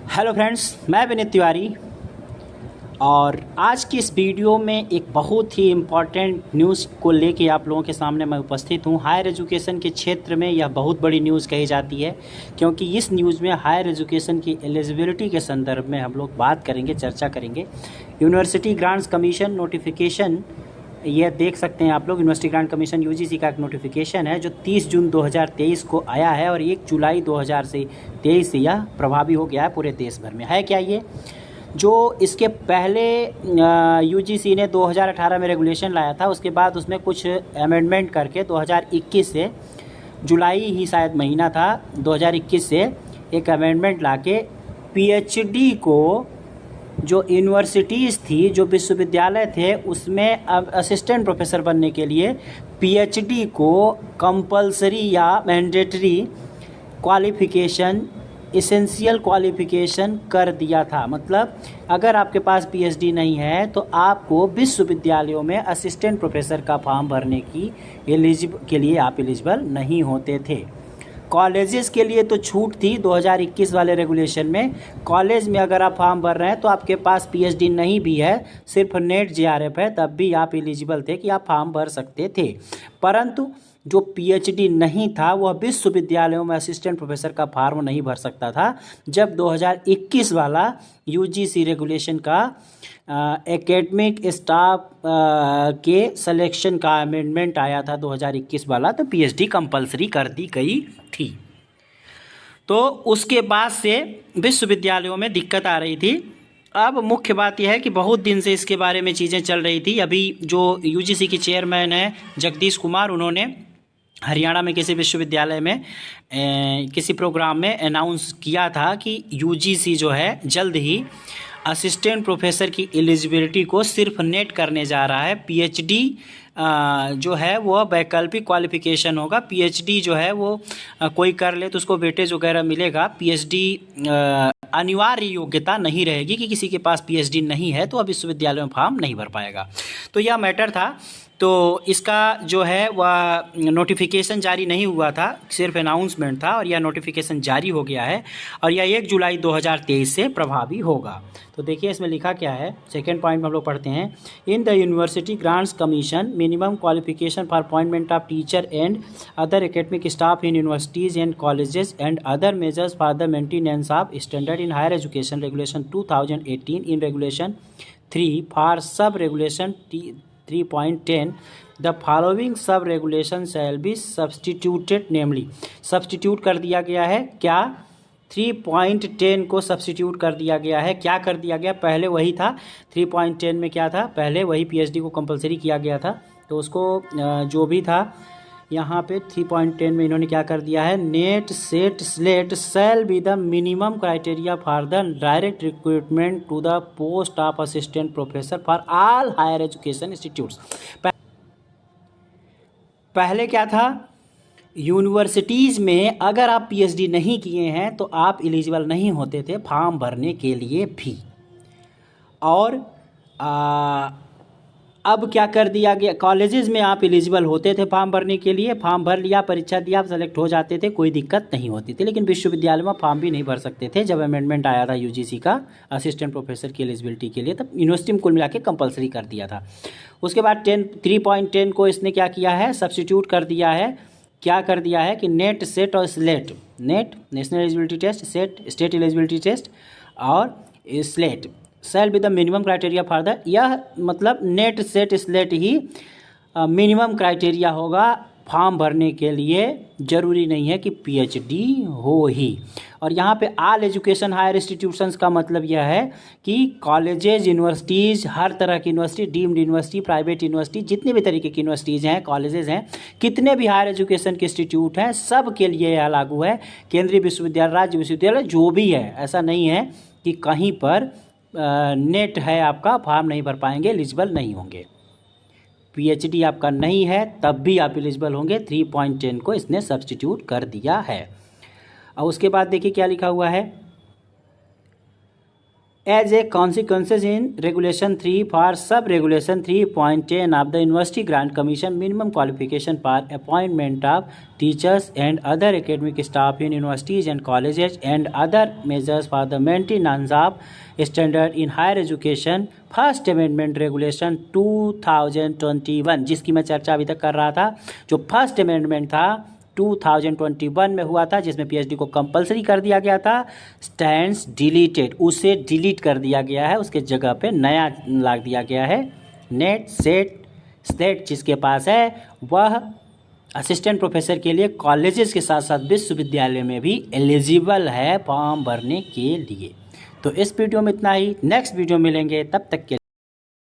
Hello friends, मैं विनीत तिवारी और आज की इस वीडियो में एक बहुत ही इम्पॉर्टेंट न्यूज़ को लेके आप लोगों के सामने मैं उपस्थित हूँ। हायर एजुकेशन के क्षेत्र में यह बहुत बड़ी न्यूज़ कही जाती है, क्योंकि इस न्यूज़ में हायर एजुकेशन की एलिजिबिलिटी के संदर्भ में हम लोग बात करेंगे, चर्चा करेंगे। यूनिवर्सिटी ग्रांट्स कमीशन नोटिफिकेशन, ये देख सकते हैं आप लोग, यूनिवर्सिटी ग्रांट कमीशन यूजीसी का एक नोटिफिकेशन है जो 30 जून 2023 को आया है और 1 जुलाई 2023 से यह प्रभावी हो गया है पूरे देश भर में। है क्या ये? जो इसके पहले यूजीसी ने 2018 में रेगुलेशन लाया था, उसके बाद उसमें कुछ अमेंडमेंट करके 2021 से, जुलाई ही शायद महीना था 2021 से, एक अमेंडमेंट लाके पीएचडी को, जो यूनिवर्सिटीज़ थी, जो विश्वविद्यालय थे, उसमें अब असिस्टेंट प्रोफेसर बनने के लिए पीएचडी को कंपलसरी या मैंडेटरी क्वालिफ़िकेशन, एसेंशियल क्वालिफ़िकेशन कर दिया था। मतलब अगर आपके पास पीएचडी नहीं है तो आपको विश्वविद्यालयों में असिस्टेंट प्रोफेसर का फॉर्म भरने के लिए आप एलिजिबल नहीं होते थे। कॉलेजेस के लिए तो छूट थी 2021 वाले रेगुलेशन में। कॉलेज में अगर आप फॉर्म भर रहे हैं तो आपके पास पीएचडी नहीं भी है, सिर्फ नेट जेआरएफ है, तब भी आप एलिजिबल थे कि आप फॉर्म भर सकते थे। परंतु जो पीएचडी नहीं था वह विश्वविद्यालयों में असिस्टेंट प्रोफेसर का फॉर्म नहीं भर सकता था। जब 2021 वाला यूजीसी रेगुलेशन का एकेडमिक स्टाफ के सिलेक्शन का अमेंडमेंट आया था 2021 वाला, तो पीएचडी कंपलसरी कर दी गई थी। तो उसके बाद से विश्वविद्यालयों में दिक्कत आ रही थी। अब मुख्य बात यह है कि बहुत दिन से इसके बारे में चीज़ें चल रही थी। अभी जो यूजीसी के चेयरमैन हैं जगदीश कुमार, उन्होंने हरियाणा में किसी विश्वविद्यालय में किसी प्रोग्राम में अनाउंस किया था कि यूजीसी जो है जल्द ही असिस्टेंट प्रोफेसर की एलिजिबिलिटी को सिर्फ नेट करने जा रहा है। पीएचडी जो है वो वैकल्पिक क्वालिफिकेशन होगा। पीएचडी जो है वो कोई कर ले तो उसको वेटेज वगैरह मिलेगा। पीएचडी अनिवार्य योग्यता नहीं रहेगी कि किसी के पास पीएचडी नहीं है तो अब विश्वविद्यालय में फॉर्म नहीं भर पाएगा। तो यह मैटर था। तो इसका जो है वह नोटिफिकेशन जारी नहीं हुआ था, सिर्फ अनाउंसमेंट था, और यह नोटिफिकेशन जारी हो गया है और यह 1 जुलाई 2023 से प्रभावी होगा। तो देखिए इसमें लिखा क्या है। सेकेंड पॉइंट में हम लोग पढ़ते हैं, in the university grants commission minimum qualification for appointment of teacher and other academic staff in universities and colleges and other measures for the maintenance of standard in higher education regulation 2018 in regulation 3 for sub regulation 3.10 the following sub regulation shall be substituted, namely substitute कर दिया गया है। क्या? 3.10 को substitute कर दिया गया है। क्या कर दिया गया? पहले वही था 3.10 में, क्या था पहले वही पीएचडी को कंपलसरी किया गया था। तो उसको जो भी था यहाँ पे 3.10 में इन्होंने क्या कर दिया है, NET SET SLET shall be the minimum criteria for the direct recruitment to the post of assistant professor for all higher education institutes. पहले क्या था, यूनिवर्सिटीज़ में अगर आप पीएचडी नहीं किए हैं तो आप एलिजिबल नहीं होते थे फॉर्म भरने के लिए भी। और अब क्या कर दिया गया, कॉलेजेस में आप एलिजिबल होते थे फॉर्म भरने के लिए, फॉर्म भर लिया, परीक्षा दिया, आप सेलेक्ट हो जाते थे, कोई दिक्कत नहीं होती थी। लेकिन विश्वविद्यालय में फॉर्म भी नहीं भर सकते थे। जब अमेंडमेंट आया था यूजीसी का असिस्टेंट प्रोफेसर की एलिजिबिलिटी के लिए, तब यूनिवर्सिटी में कुल मिला के कंपलसरी कर दिया था। उसके बाद 3.10 को इसने क्या किया है, सब्सटीट्यूट कर दिया है। क्या कर दिया है कि नेट सेट और SLET, NET national eligibility test, SET state eligibility test, और SLET shall be the minimum criteria for the, यह मतलब नेट सेट स्लेट ही मिनिमम क्राइटेरिया होगा फॉर्म भरने के लिए। जरूरी नहीं है कि पीएचडी हो ही। और यहाँ पे ऑल एजुकेशन हायर इंस्टीट्यूशंस का मतलब यह है कि कॉलेजेज, यूनिवर्सिटीज़, हर तरह की university, deemed university, private university, जितने भी तरीके की यूनिवर्सिटीज़ हैं, कॉलेजेज हैं, कितने भी हायर एजुकेशन के इंस्टीट्यूट हैं, सब के लिए यह लागू है। केंद्रीय विश्वविद्यालय, राज्य विश्वविद्यालय, जो भी है, ऐसा नहीं है कि कहीं पर नेट है आपका फॉर्म नहीं भर पाएंगे, एलिजिबल नहीं होंगे। पीएचडी आपका नहीं है तब भी आप एलिजिबल होंगे। 3.10 को इसने सब्सटीट्यूट कर दिया है। और उसके बाद देखिए क्या लिखा हुआ है, As a consequences in Regulation 3 for Sub-Regulation 3.10 of the University Grant Commission, minimum qualification for appointment of teachers and other academic staff in universities and colleges and other measures for the maintenance of standard in higher education, first amendment regulation 2021 जिसकी मैं चर्चा अभी तक कर रहा था, जो first amendment था 2021 में हुआ था, जिसमें पीएचडी को कंपलसरी कर दिया गया था, स्टैंड्स डिलीटेड, उसे डिलीट कर दिया गया है, उसके जगह पे नया लाग दिया गया है। नेट सेट स्लेट जिसके पास है वह असिस्टेंट प्रोफेसर के लिए कॉलेजेस के साथ साथ विश्वविद्यालय में भी एलिजिबल है फॉर्म भरने के लिए। तो इस वीडियो में इतना ही, नेक्स्ट वीडियो मिलेंगे, तब तक के